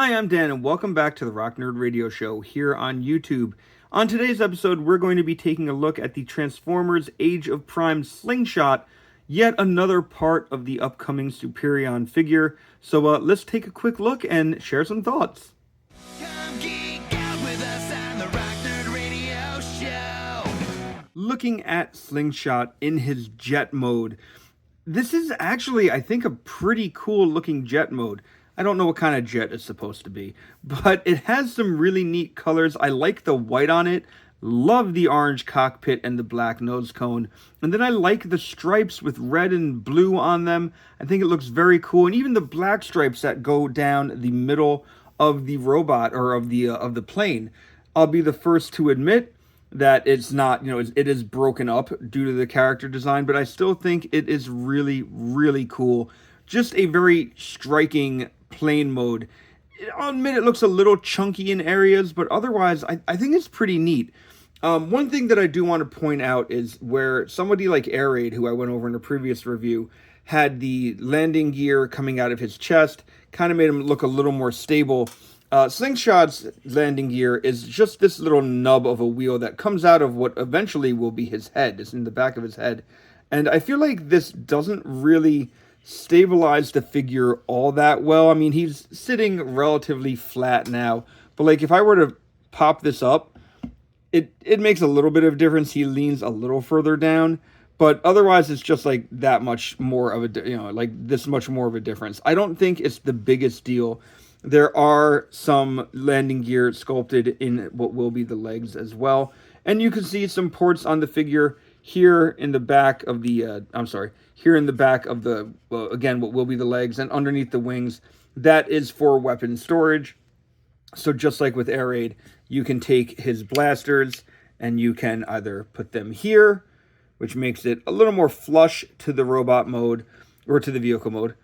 Hi, I'm Dan, and welcome back to the Rock Nerd Radio Show here on YouTube. On today's episode, we're going to be taking a look at the Transformers Age of Prime Slingshot, yet another part of the upcoming Superion figure. So let's take a quick look and share some thoughts. Come geek out with us on the Rock Nerd Radio Show. Looking at Slingshot in his jet mode, this is actually, I think, a pretty cool looking jet mode. I don't know what kind of jet it's supposed to be, but it has some really neat colors. I like the white on it, love the orange cockpit and the black nose cone, and then I like the stripes with red and blue on them. I think it looks very cool, and even the black stripes that go down the middle of the robot or of the plane. I'll be the first to admit that it's not, it is broken up due to the character design, but I still think it is really, really cool. Just a very striking plane mode. I'll admit it looks a little chunky in areas, but otherwise I think it's pretty neat. One thing that I do want to point out is where somebody like Air Raid, who I went over in a previous review, had the landing gear coming out of his chest, kind of made him look a little more stable. Slingshot's landing gear is just this little nub of a wheel that comes out of what eventually will be his head. It's in the back of his head. And I feel like this doesn't really stabilize the figure all that well. I mean, he's sitting relatively flat now, but like if I were to pop this up, it makes a little bit of difference. He leans a little further down, but otherwise it's just like that much more of a, like this much more of a difference. I don't think it's the biggest deal. There are some landing gear sculpted in what will be the legs as well, and you can see some ports on the figure here in the back of the, here in the back of the, again, what will be the legs, and underneath the wings, that is for weapon storage. So just like with Air Raid, you can take his blasters and you can either put them here, which makes it a little more flush to the robot mode, or to the vehicle mode,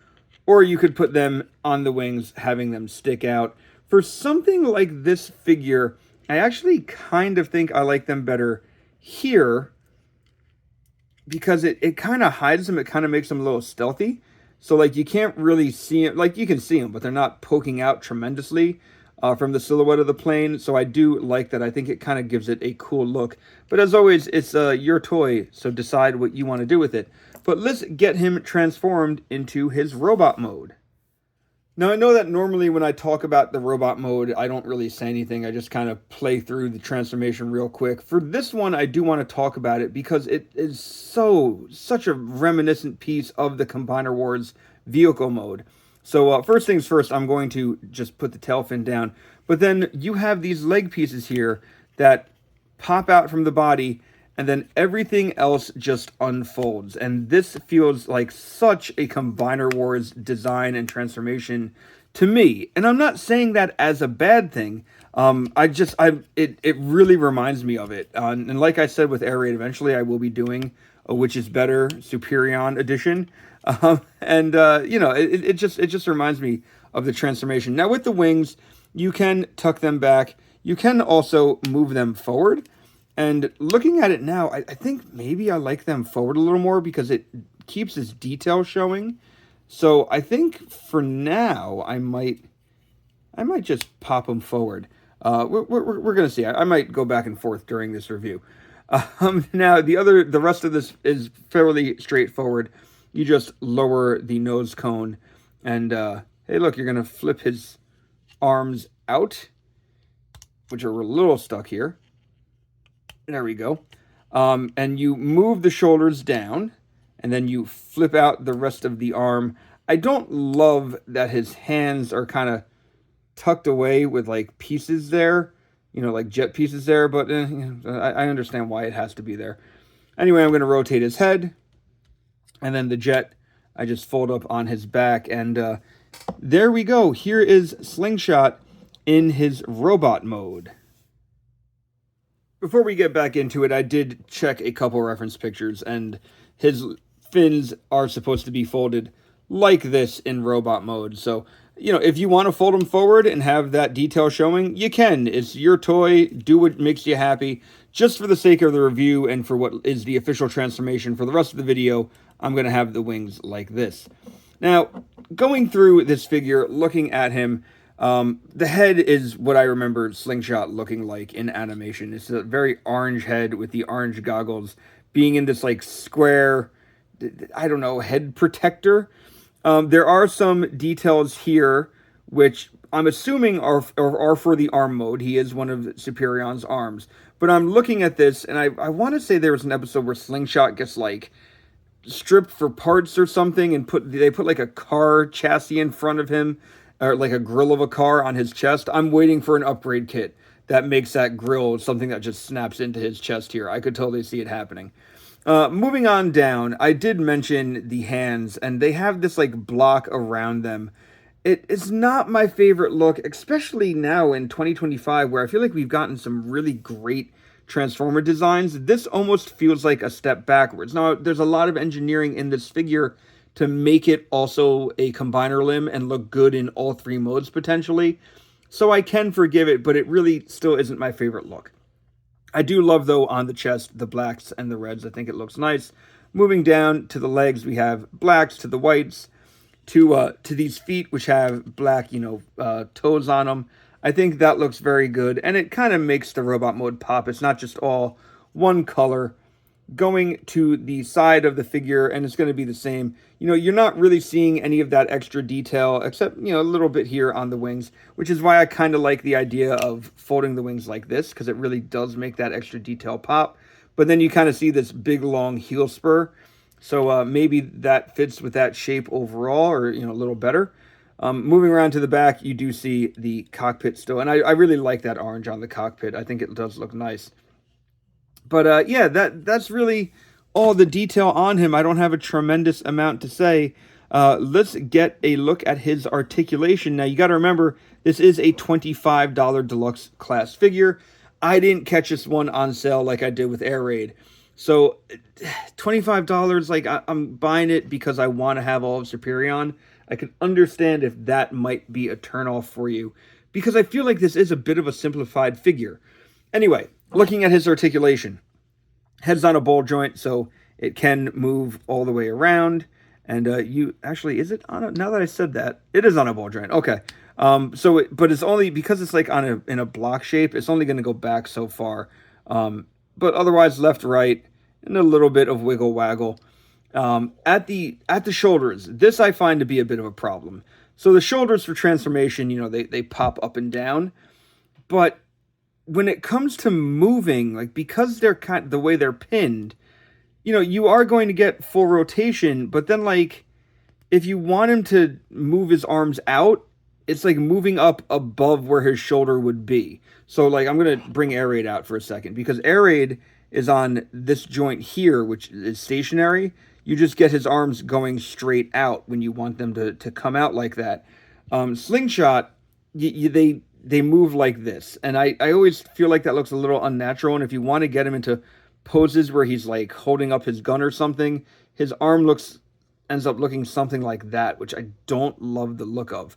or you could put them on the wings, having them stick out. For something like this figure, I actually kind of think I like them better here, because it kind of hides them. It kind of makes them a little stealthy. So like you can't really see it. Like you can see them, but they're not poking out tremendously from the silhouette of the plane. So I do like that. I think it kind of gives it a cool look. But as always, it's your toy, so decide what you want to do with it. But let's get him transformed into his robot mode. Now, I know that normally when I talk about the robot mode, I don't really say anything. I just kind of play through the transformation real quick. For this one, I do want to talk about it because it is such a reminiscent piece of the Combiner Wars vehicle mode. So first things first, I'm going to just put the tail fin down. But then you have these leg pieces here that pop out from the body, and then everything else just unfolds. And this feels like such a Combiner Wars design and transformation to me. And I'm not saying that as a bad thing. It really reminds me of it. And like I said with Air Raid, eventually I will be doing a Which is Better Superion edition. It just reminds me of the transformation. Now with the wings, you can tuck them back. You can also move them forward. And looking at it now, I think maybe I like them forward a little more because it keeps its detail showing. So I think for now, I might just pop them forward. We're going to see. I might go back and forth during this review. Now, the rest of this is fairly straightforward. You just lower the nose cone. And, hey, look, you're going to flip his arms out, which are a little stuck here. There we go. And you move the shoulders down, and then you flip out the rest of the arm. I don't love that his hands are kind of tucked away with like pieces there, like jet pieces there, but I understand why it has to be there. Anyway, I'm going to rotate his head, and then the jet, I just fold up on his back, and there we go. Here is Slingshot in his robot mode. Before we get back into it, I did check a couple reference pictures, and his fins are supposed to be folded like this in robot mode. So, if you want to fold them forward and have that detail showing, you can. It's your toy. Do what makes you happy. Just for the sake of the review and for what is the official transformation for the rest of the video, I'm going to have the wings like this. Now, going through this figure, looking at him, The head is what I remember Slingshot looking like in animation. It's a very orange head with the orange goggles, being in this like square, I don't know, head protector. There are some details here which I'm assuming are for the arm mode. He is one of Superion's arms. But I'm looking at this, and I want to say there was an episode where Slingshot gets like stripped for parts or something, and they put like a car chassis in front of him, or like a grill of a car on his chest. I'm waiting for an upgrade kit that makes that grill something that just snaps into his chest here. I could totally see it happening. Moving on down, I did mention the hands, and they have this like block around them. It is not my favorite look, especially now in 2025, where I feel like we've gotten some really great Transformer designs. This almost feels like a step backwards. Now, there's a lot of engineering in this figure to make it also a combiner limb and look good in all three modes potentially. So I can forgive it, but it really still isn't my favorite look. I do love, though, on the chest, the blacks and the reds. I think it looks nice. Moving down to the legs, we have blacks to the whites, to these feet, which have black, toes on them. I think that looks very good, and it kind of makes the robot mode pop. It's not just all one color. Going to the side of the figure, and it's going to be the same. You're not really seeing any of that extra detail, except, a little bit here on the wings, which is why I kind of like the idea of folding the wings like this, because it really does make that extra detail pop. But then you kind of see this big, long heel spur. So maybe that fits with that shape overall, or, a little better. Moving around to the back, you do see the cockpit still. And I really like that orange on the cockpit. I think it does look nice. But yeah, that's really all the detail on him. I don't have a tremendous amount to say. Let's get a look at his articulation. Now, you got to remember, this is a $25 deluxe class figure. I didn't catch this one on sale like I did with Air Raid. So $25, like I'm buying it because I want to have all of Superion. I can understand if that might be a turnoff for you, because I feel like this is a bit of a simplified figure. Anyway, looking at his articulation, head's on a ball joint, so it can move all the way around. And is it on a, now that I said that, it is on a ball joint. Okay. But it's only because it's like in a block shape, it's only going to go back so far. But otherwise left, right, and a little bit of wiggle waggle. At the shoulders, this I find to be a bit of a problem. So the shoulders for transformation, they pop up and down, but when it comes to moving, like, because they're the way they're pinned, you are going to get full rotation, but then, like, if you want him to move his arms out, it's like moving up above where his shoulder would be. So, like, I'm going to bring Air Raid out for a second, because Air Raid is on this joint here, which is stationary. You just get his arms going straight out when you want them to come out like that. Slingshot, they move like this. And I always feel like that looks a little unnatural. And if you want to get him into poses where he's like holding up his gun or something, his arm ends up looking something like that, which I don't love the look of.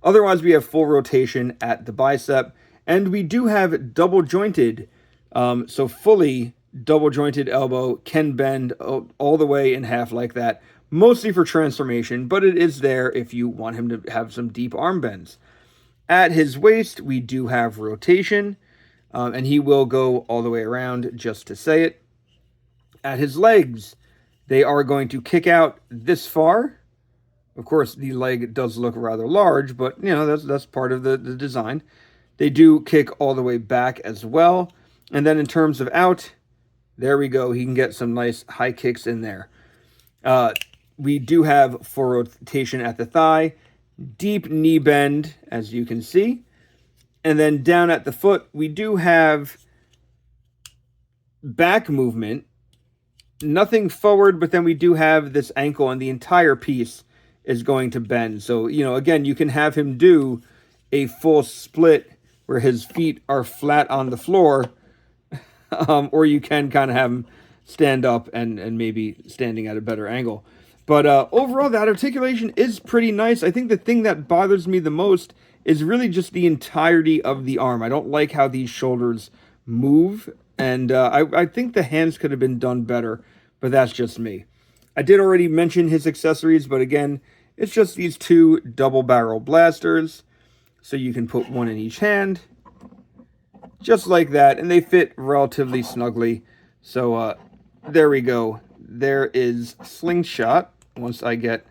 Otherwise, we have full rotation at the bicep, and we do have double jointed, so fully double jointed elbow, can bend all the way in half like that, mostly for transformation, but it is there if you want him to have some deep arm bends. At his waist, we do have rotation, and he will go all the way around, just to say it. At his legs, they are going to kick out this far. Of course, the leg does look rather large, but, that's part of the design. They do kick all the way back as well. And then in terms of out, there we go. He can get some nice high kicks in there. We do have full rotation at the thigh, deep knee bend, as you can see. And then down at the foot, we do have back movement. Nothing forward, but then we do have this ankle, and the entire piece is going to bend. So, again, you can have him do a full split where his feet are flat on the floor, or you can kind of have him stand up and maybe standing at a better angle. But overall, that articulation is pretty nice. I think the thing that bothers me the most is really just the entirety of the arm. I don't like how these shoulders move, and I think the hands could have been done better, but that's just me. I did already mention his accessories, but again, it's just these two double barrel blasters, So you can put one in each hand, just like that, and they fit relatively snugly. So there we go. There is Slingshot. Once I get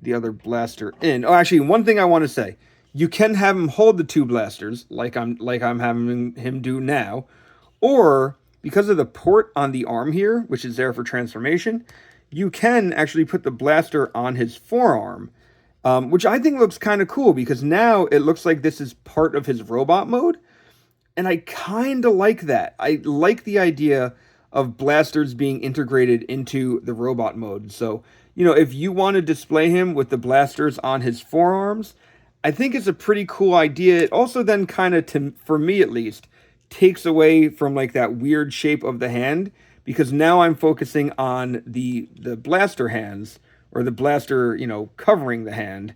the other blaster in. Oh, actually, one thing I want to say. You can have him hold the two blasters, like I'm having him do now, or because of the port on the arm here, which is there for transformation, you can actually put the blaster on his forearm, which I think looks kind of cool because now it looks like this is part of his robot mode, and I kind of like that. I like the idea of blasters being integrated into the robot mode. So, if you want to display him with the blasters on his forearms, I think it's a pretty cool idea. It also then kind of, for me at least, takes away from like that weird shape of the hand, because now I'm focusing on the blaster hands, or the blaster, covering the hand,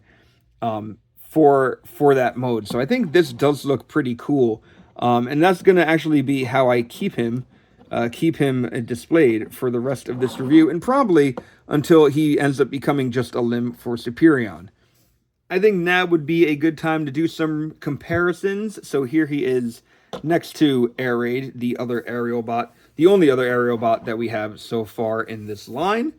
for that mode. So I think this does look pretty cool, and that's going to actually be how I keep him displayed for the rest of this review, and probably until he ends up becoming just a limb for Superion. I think now would be a good time to do some comparisons. So here he is next to Air Raid, the other aerial bot, the only other aerial bot that we have so far in this line.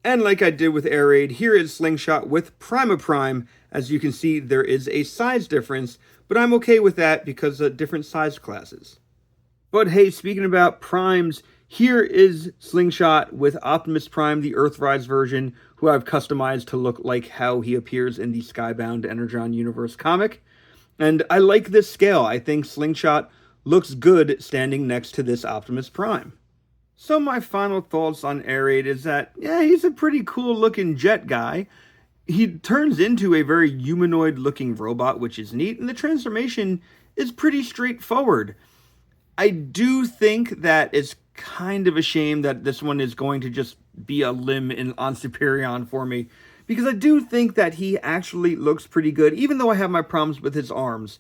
And like I did with Air Raid, here is Slingshot with Prima Prime. As you can see, there is a size difference, but I'm okay with that because of different size classes. But hey, speaking about primes, here is Slingshot with Optimus Prime, the Earthrise version, who I've customized to look like how he appears in the Skybound Energon Universe comic. And I like this scale. I think Slingshot looks good standing next to this Optimus Prime. So my final thoughts on Air Raid is that, yeah, he's a pretty cool looking jet guy. He turns into a very humanoid looking robot, which is neat, and the transformation is pretty straightforward. I do think that it's kind of a shame that this one is going to just be a limb on Superion for me, because I do think that he actually looks pretty good, even though I have my problems with his arms.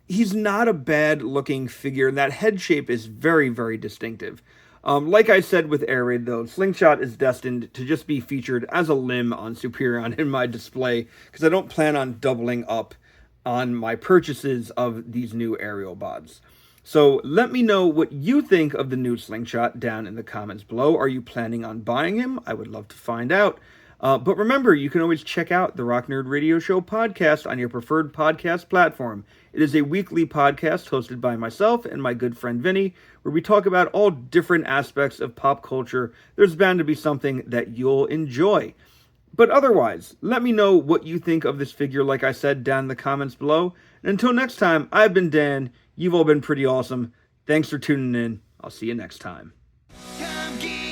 He's not a bad looking figure, and that head shape is very, very distinctive. Like I said with Air Raid, though, Slingshot is destined to just be featured as a limb on Superion in my display, because I don't plan on doubling up on my purchases of these new aerial bots. So let me know what you think of the new Slingshot down in the comments below. Are you planning on buying him? I would love to find out. But remember, you can always check out the Rock Nerd Radio Show podcast on your preferred podcast platform. It is a weekly podcast hosted by myself and my good friend Vinny, where we talk about all different aspects of pop culture. There's bound to be something that you'll enjoy. But otherwise, let me know what you think of this figure, like I said, down in the comments below. And until next time, I've been Dan. You've all been pretty awesome. Thanks for tuning in. I'll see you next time. Come get